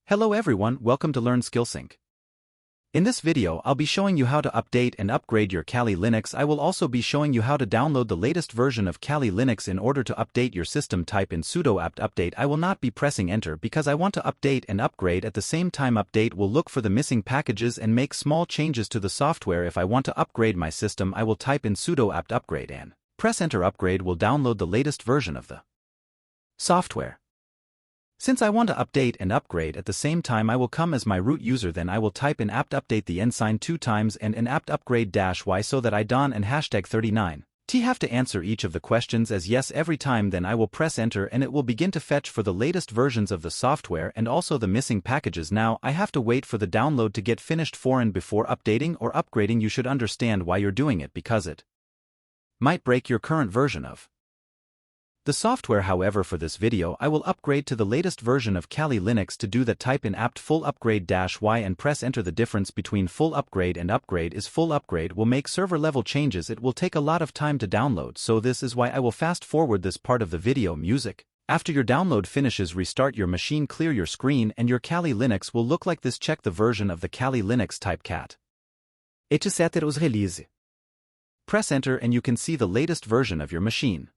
Hello everyone, welcome to Learn SkillSync. In this video, I'll be showing you how to update and upgrade your Kali Linux. I will also be showing you how to download the latest version of Kali Linux in order to update your system. Type in sudo apt update. I will not be pressing enter because I want to update and upgrade at the same time. Update will look for the missing packages and make small changes to the software. If I want to upgrade my system, I will type in sudo apt upgrade and press enter. Upgrade will download the latest version of the software. Since I want to update and upgrade at the same time, I will come as my root user. Then I will type in apt update the n sign 2 times and an apt upgrade -y so that I don and hashtag 39. Have to answer each of the questions as yes every time. Then I will press enter and it will begin to fetch for the latest versions of the software and also the missing packages. Now I have to wait for the download to get finished. Before updating or upgrading, you should understand why you're doing it, because it might break your current version of the software. However, for this video I will upgrade to the latest version of Kali Linux. To do that, type in apt full upgrade -y and press enter. The difference between full upgrade and upgrade is full upgrade will make server level changes. It will take a lot of time to download, so this is why I will fast forward this part of the video. Music. After your download finishes, restart your machine, clear your screen, and your Kali Linux will look like this. Check the version of the Kali Linux, type cat etc. release. Press enter and you can see the latest version of your machine.